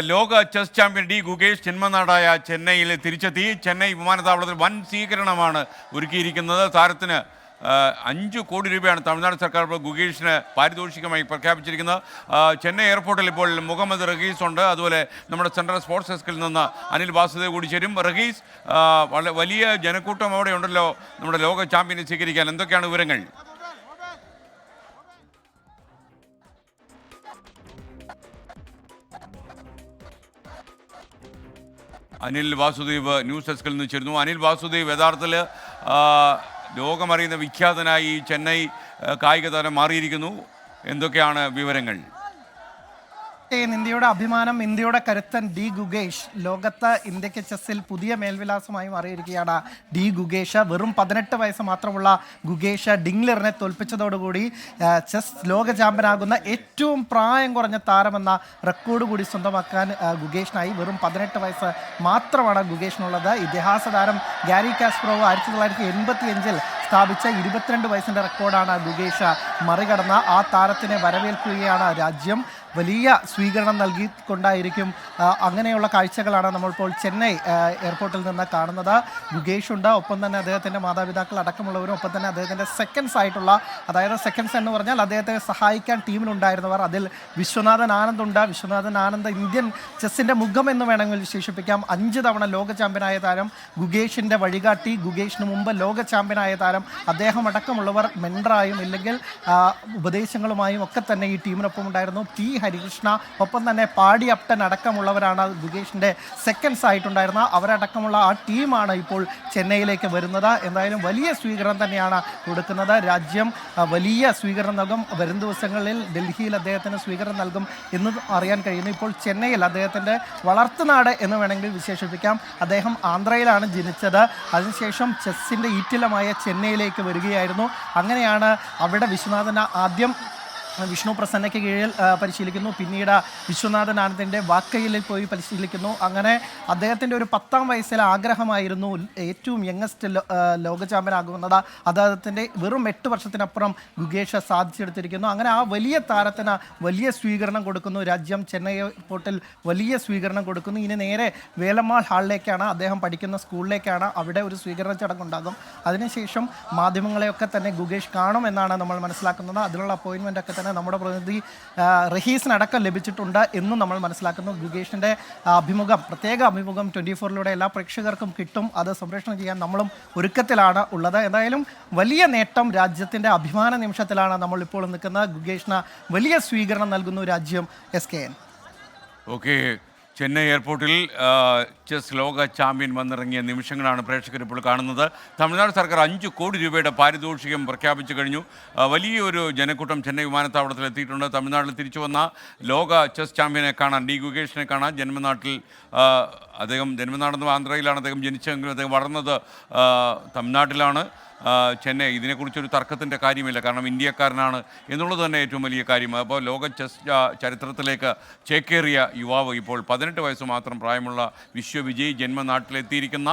ലോക chess champion D Gukesh ജന്മനാടായ ചെന്നൈയിൽ തിരിച്ചെത്തി. ചെന്നൈ വിമാനത്താവളത്തിൽ വൻ സ്വീകരണമാണ് ഒരുക്കിയിരിക്കുന്നത്. താരത്തിന് 5 കോടി രൂപയാണ് തമിഴ്നാട് സർക്കാർ ഗുകേഷിന് പാരിതോഷികമായി പ്രഖ്യാപിച്ചിരിക്കുന്നത്. ചെന്നൈ എയർപോർട്ടിൽ ഇപ്പോൾ മുഹമ്മദ് റഹീസ് ഉണ്ട്. അതുപോലെ നമ്മുടെ സെൻട്രൽ സ്പോർട്സ് ഡെസ്കിൽ നിന്ന് അനിൽ വാസുദേവ് കൂടി ചേരും. റഹീസ്, വലിയ ജനക്കൂട്ടം അവിടെ ഉണ്ടല്ലോ നമ്മുടെ ലോക ചാമ്പ്യനെ സ്വീകരിക്കാൻ. എന്തൊക്കെയാണ് വിവരങ്ങൾ? അനിൽ വാസുദേവ് ന്യൂസ് ഡെസ്കിൽ നിന്ന് ചേരുന്നു. അനിൽ വാസുദേവ്, യഥാർത്ഥത്തിൽ ലോകമറിയുന്ന വിഖ്യാതനായി ചെന്നൈ കായിക താരം മാറിയിരിക്കുന്നു. എന്തൊക്കെയാണ് വിവരങ്ങൾ? ഇന്ത്യയുടെ അഭിമാനം, ഇന്ത്യയുടെ കരുത്തൻ ഡി ഗുകേഷ് ലോകത്ത് ഇന്ത്യക്ക് ചെസ്സിൽ പുതിയ മേൽവിലാസമായി മാറിയിരിക്കുകയാണ്. ഡി ഗുകേഷ് വെറും 18 വയസ്സ് മാത്രമുള്ള ഗുകേഷ് ഡിംഗ്ലറിനെ തോൽപ്പിച്ചതോടുകൂടി ചെസ് ലോക ചാമ്പ്യനാകുന്ന ഏറ്റവും പ്രായം കുറഞ്ഞ താരമെന്ന റെക്കോർഡ് കൂടി സ്വന്തമാക്കാൻ ഗുകേഷിനായി. വെറും 18 വയസ്സ് മാത്രമാണ് ഗുകേഷിനുള്ളത്. ഇതിഹാസ താരം ഗാരി കാസ്പറോവ് 1985-ൽ സ്ഥാപിച്ച 22 വയസ്സിൻ്റെ റെക്കോർഡാണ് ഗുകേഷ് മറികടന്ന. ആ താരത്തിനെ വരവേൽക്കുകയാണ് രാജ്യം. വലിയ സ്വീകരണം നൽകിക്കൊണ്ടായിരിക്കും. അങ്ങനെയുള്ള കാഴ്ചകളാണ് നമ്മളിപ്പോൾ ചെന്നൈ എയർപോർട്ടിൽ നിന്ന് കാണുന്നത്. ഗുകേഷ് ഉണ്ട്, ഒപ്പം തന്നെ അദ്ദേഹത്തിൻ്റെ മാതാപിതാക്കൾ അടക്കമുള്ളവരും, ഒപ്പം തന്നെ അദ്ദേഹത്തിൻ്റെ സെക്കൻഡ്സ് ആയിട്ടുള്ള, അതായത് സെക്കൻഡ്സ് എന്ന് പറഞ്ഞാൽ അദ്ദേഹത്തെ സഹായിക്കാൻ ടീമിലുണ്ടായിരുന്നവർ. അതിൽ വിശ്വനാഥൻ ആനന്ദ് ഉണ്ട്. വിശ്വനാഥൻ ആനന്ദ് ഇന്ത്യൻ ചെസ്സിൻ്റെ മുഖം എന്ന് വേണമെങ്കിൽ വിശേഷിപ്പിക്കാം. 5 തവണ ലോക ചാമ്പ്യനായ താരം, ഗുകേഷിൻ്റെ വഴികാട്ടി, ഗുകേഷിന് മുമ്പ് ലോക ചാമ്പ്യനായ താരം. അദ്ദേഹം അടക്കമുള്ളവർ മെൻഡറായും ഇല്ലെങ്കിൽ ഉപദേശങ്ങളുമായും ഒക്കെ തന്നെ ഈ ടീമിനൊപ്പം ഉണ്ടായിരുന്നു. പി ഹരികൃഷ്ണ, ഒപ്പം തന്നെ പാടി അപ്റ്റൻ അടക്കമുള്ളവരാണ് ഗുകേഷിൻ്റെ സെക്കൻഡ്സ് ആയിട്ടുണ്ടായിരുന്ന. അവരടക്കമുള്ള ആ ടീമാണ് ഇപ്പോൾ ചെന്നൈയിലേക്ക് വരുന്നത്. എന്തായാലും വലിയ സ്വീകരണം തന്നെയാണ് കൊടുക്കുന്നത്. രാജ്യം വലിയ സ്വീകരണം നൽകും. വരും ദിവസങ്ങളിൽ ഡൽഹിയിൽ അദ്ദേഹത്തിന് സ്വീകരണം നൽകും എന്ന് അറിയാൻ കഴിയുന്നു. ഇപ്പോൾ ചെന്നൈയിൽ അദ്ദേഹത്തിൻ്റെ വളർത്തുനാട് എന്ന് വേണമെങ്കിൽ വിശേഷിപ്പിക്കാം. അദ്ദേഹം ആന്ധ്രയിലാണ് ജനിച്ചത്. അതിനുശേഷം ചെസ്സിൻ്റെ ഈറ്റിലമായ ചെന്നൈയിലേക്ക് വരികയായിരുന്നു. അങ്ങനെയാണ് അവിടെ വിശ്വനാഥൻ ആദ്യം വിഷ്ണു പ്രസന്നയ്ക്ക് കീഴിൽ പരിശീലിക്കുന്നു. പിന്നീട് വിശ്വനാഥൻ ആനന്ദിൻ്റെ വാക്കയിലിൽ പോയി പരിശീലിക്കുന്നു. അങ്ങനെ അദ്ദേഹത്തിൻ്റെ ഒരു 10-ാം വയസ്സിലെ ആഗ്രഹമായിരുന്നു ഏറ്റവും യങ്ങസ്റ്റ് ലോക ചാമ്പ്യനാകുന്നത്. അദ്ദേഹത്തിൻ്റെ വെറും 8 വർഷത്തിനപ്പുറം ഗുകേഷ് സാധിച്ചെടുത്തിരിക്കുന്നു. അങ്ങനെ ആ വലിയ താരത്തിന് വലിയ സ്വീകരണം കൊടുക്കുന്നു രാജ്യം. ചെന്നൈ എയർപോർട്ടിൽ വലിയ സ്വീകരണം കൊടുക്കുന്നു. ഇനി നേരെ വേലമ്മാൾ ഹാളിലേക്കാണ്, അദ്ദേഹം പഠിക്കുന്ന സ്കൂളിലേക്കാണ്. അവിടെ ഒരു സ്വീകരണ ചടങ്ങുണ്ടാകും. അതിനുശേഷം മാധ്യമങ്ങളെയൊക്കെ തന്നെ ഗുകേഷ് കാണുമെന്നാണ് നമ്മൾ മനസ്സിലാക്കുന്നത്. അതിനുള്ള അപ്പോയിൻമെൻ്റ് ഒക്കെ നമ്മുടെ പ്രതിനിധി റഹീസിനടക്കം ലഭിച്ചിട്ടുണ്ട് എന്നും നമ്മൾ മനസ്സിലാക്കുന്നു. ഗുകേഷിൻ്റെ പ്രത്യേക അഭിമുഖം 24-ലൂടെ എല്ലാ പ്രേക്ഷകർക്കും കിട്ടും. അത് സംപ്രേഷണം ചെയ്യാൻ നമ്മളും ഒരുക്കത്തിലാണ് ഉള്ളത്. എന്തായാലും വലിയ നേട്ടം, രാജ്യത്തിൻ്റെ അഭിമാന നിമിഷത്തിലാണ് നമ്മളിപ്പോൾ നിൽക്കുന്നത്. ഗുകേഷിന് വലിയ സ്വീകരണം നൽകുന്നു രാജ്യം. SKN. ഓക്കെ, ചെന്നൈ എയർപോർട്ടിൽ ചെസ് ലോക ചാമ്പ്യൻ വന്നിറങ്ങിയ നിമിഷങ്ങളാണ് പ്രേക്ഷകർ ഇപ്പോൾ കാണുന്നത്. തമിഴ്നാട് സർക്കാർ 5 കോടി രൂപയുടെ പാരിതോഷികം പ്രഖ്യാപിച്ചു കഴിഞ്ഞു. വലിയൊരു ജനക്കൂട്ടം ചെന്നൈ വിമാനത്താവളത്തിൽ എത്തിയിട്ടുണ്ട്. തമിഴ്നാട്ടിൽ തിരിച്ചു വന്ന ലോക ചെസ് ചാമ്പ്യനെ കാണാൻ, ഡി ഗുകേഷിനെ കാണാൻ. ജന്മനാട്ടിൽ അദ്ദേഹം ജന്മനാടെന്ന് ആന്ധ്രയിലാണ് അദ്ദേഹം ജനിച്ചതെങ്കിലും അദ്ദേഹം വളർന്നത് തമിഴ്നാട്ടിലാണ്. ചെന്നൈ, ഇതിനെക്കുറിച്ചൊരു തർക്കത്തിൻ്റെ കാര്യമില്ല, കാരണം ഇന്ത്യക്കാരനാണ് എന്നുള്ളത് തന്നെ ഏറ്റവും വലിയ കാര്യം. അപ്പോൾ ലോക ചെസ് ചരിത്രത്തിലേക്ക് ചേക്കേറിയ യുവാവ് ഇപ്പോൾ 18 വയസ്സ് മാത്രം പ്രായമുള്ള വിശ്വവിജയ് ജന്മനാട്ടിലെത്തിയിരിക്കുന്ന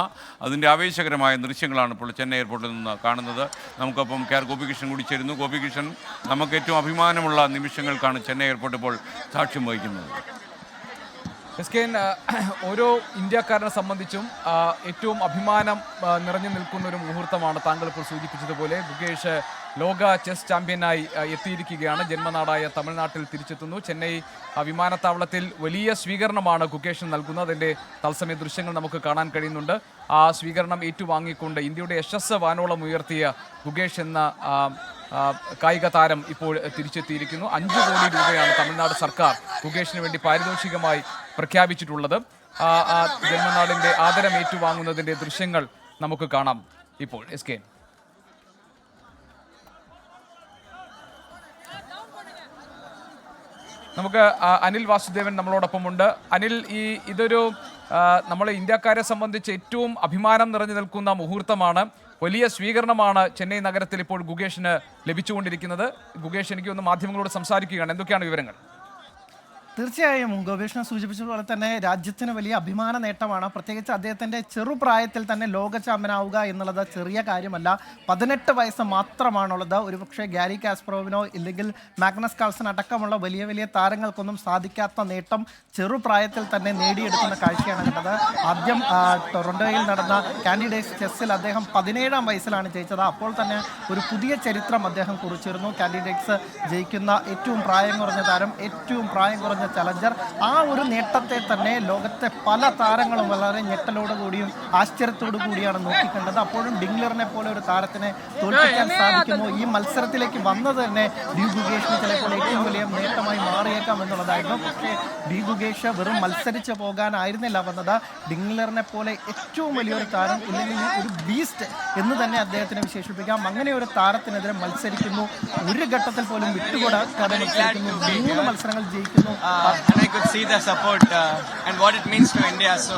അതിൻ്റെ ആവേശകരമായ ദൃശ്യങ്ങളാണ് ഇപ്പോൾ ചെന്നൈ എയർപോർട്ടിൽ നിന്ന് കാണുന്നത്. നമുക്കപ്പം ഗോപികൃഷ്ണൻ കൂടി ചേരുന്നു. ഗോപികൃഷ്ണൻ, നമുക്ക് ഏറ്റവും അഭിമാനമുള്ള നിമിഷങ്ങൾക്കാണ് ചെന്നൈ എയർപോർട്ട് ഇപ്പോൾ സാക്ഷ്യം വഹിക്കുന്നത്. SKN, ഓരോ ഇന്ത്യക്കാരനെ സംബന്ധിച്ചും ഏറ്റവും അഭിമാനം നിറഞ്ഞു നിൽക്കുന്ന ഒരു മുഹൂർത്തമാണ് താങ്കൾ ഇപ്പോൾ സൂചിപ്പിച്ചതുപോലെ. ഗുകേഷ് ലോക ചെസ് ചാമ്പ്യനായി എത്തിയിരിക്കുകയാണ്. ജന്മനാടായ തമിഴ്നാട്ടിൽ തിരിച്ചെത്തുന്നു. ചെന്നൈ വിമാനത്താവളത്തിൽ വലിയ സ്വീകരണമാണ് ഗുകേഷിന് നൽകുന്നത്. അതിൻ്റെ തത്സമയ ദൃശ്യങ്ങൾ നമുക്ക് കാണാൻ കഴിയുന്നുണ്ട്. ആ സ്വീകരണം ഏറ്റുവാങ്ങിക്കൊണ്ട് ഇന്ത്യയുടെ യശസ് വാനോളം ഉയർത്തിയ ഗുകേഷ് എന്ന കായിക താരം ഇപ്പോൾ തിരിച്ചെത്തിയിരിക്കുന്നു. 5 കോടി രൂപയാണ് തമിഴ്നാട് സർക്കാർ ഗുകേഷിന് വേണ്ടി പാരിതോഷികമായി പ്രഖ്യാപിച്ചിട്ടുള്ളത്. ജന്മനാടിൻ്റെ ആദരം ഏറ്റുവാങ്ങുന്നതിൻ്റെ ദൃശ്യങ്ങൾ നമുക്ക് കാണാം ഇപ്പോൾ. SKN. നമുക്ക് അനിൽ വാസുദേവൻ നമ്മളോടൊപ്പമുണ്ട്. അനിൽ, ഇതൊരു നമ്മൾ ഇന്ത്യക്കാരെ സംബന്ധിച്ച് ഏറ്റവും അഭിമാനം നിറഞ്ഞു നിൽക്കുന്ന മുഹൂർത്തമാണ്. വലിയ സ്വീകരണമാണ് ചെന്നൈ നഗരത്തിൽ ഇപ്പോൾ ഗുകേഷിന് ലഭിച്ചുകൊണ്ടിരിക്കുന്നത്. ഗുകേഷ് എനിക്ക് ഒന്ന് മാധ്യമങ്ങളോട് സംസാരിക്കുകയാണ്. എന്തൊക്കെയാണ് വിവരങ്ങൾ? തീർച്ചയായും ഗവേഷണം സൂചിപ്പിച്ചതുപോലെ തന്നെ രാജ്യത്തിന് വലിയ അഭിമാന നേട്ടമാണ്. പ്രത്യേകിച്ച് അദ്ദേഹത്തിൻ്റെ ചെറുപ്രായത്തിൽ തന്നെ ലോക ചാമ്പ്യനാവുക എന്നുള്ളത് ചെറിയ കാര്യമല്ല. 18 വയസ്സ് മാത്രമാണുള്ളത്. ഒരുപക്ഷെ ഗാരി കാസ്പറോവിനോ ഇല്ലെങ്കിൽ മാഗ്നസ് കാൾസൺ അടക്കമുള്ള വലിയ വലിയ താരങ്ങൾക്കൊന്നും സാധിക്കാത്ത നേട്ടം ചെറുപ്രായത്തിൽ തന്നെ നേടിയെടുക്കുന്ന കാഴ്ചയാണ് കണ്ടത്. ആദ്യം ടൊറന്റോയിൽ നടന്ന കാൻഡിഡേറ്റ്സ് ചെസ്സിൽ അദ്ദേഹം 17-ാം വയസ്സിലാണ് ജയിച്ചത്. അപ്പോൾ തന്നെ ഒരു പുതിയ ചരിത്രം അദ്ദേഹം കുറിച്ചിരുന്നു. കാൻഡിഡേറ്റ്സ് ജയിക്കുന്ന ഏറ്റവും പ്രായം കുറഞ്ഞ താരം, ഏറ്റവും പ്രായം കുറഞ്ഞ ചലഞ്ചർ. ആ ഒരു നേട്ടത്തെ തന്നെ ലോകത്തെ പല താരങ്ങളും വളരെ ഞെട്ടലോടുകൂടിയും ആശ്ചര്യത്തോടു കൂടിയാണ് നോക്കിക്കണ്ടത്. അപ്പോഴും ഡിംഗ്ലറിനെ പോലെ ഒരു താരത്തിനെ തോൽപ്പിക്കാൻ സാധിക്കുമോ? ഈ മത്സരത്തിലേക്ക് വന്നത് തന്നെ ഡി ഗുഗേഷിന് ചിലപ്പോൾ ഏറ്റവും വലിയ നേട്ടമായി മാറിയേക്കാം എന്നുള്ളതായിരുന്നു. പക്ഷേ ഡി ഗുഗേഷ് വെറും മത്സരിച്ച് പോകാനായിരുന്നില്ല വന്നത്. ഡിംഗ്ലറിനെ പോലെ ഏറ്റവും വലിയൊരു താരം, ഇല്ലെങ്കിൽ ഒരു ബീസ്റ്റ് എന്ന് തന്നെ അദ്ദേഹത്തിനെ വിശേഷിപ്പിക്കാം. അങ്ങനെ ഒരു താരത്തിനെതിരെ മത്സരിക്കുന്നു. ഒരു ഘട്ടത്തിൽ പോലും വിട്ടുകൊടുക്കാതെ മത്സരിക്കുന്നു. 3 മത്സരങ്ങൾ ജയിക്കുന്നു. And I could see the support and what it means to India. So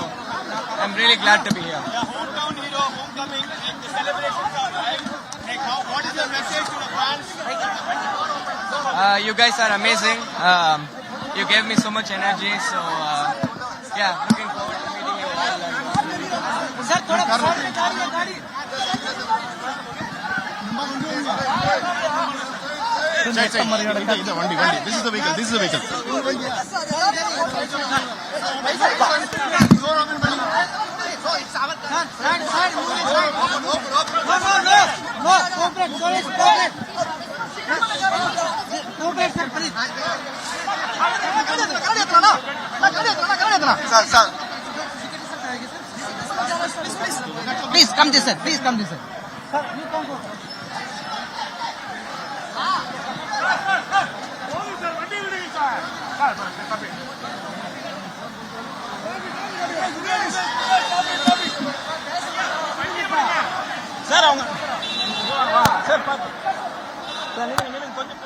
I'm really glad to be here. Hometown hero, homecoming, and the celebrations are right. What is your message to the fans? You guys are amazing. You gave me so much energy. So yeah, looking forward to meeting you all. Sir, മറികടക്കാൻ This is the vehicle. This is the vehicle. Sir. Please come this side. Please come this side. Sir, அவங்க sir கொஞ்சம்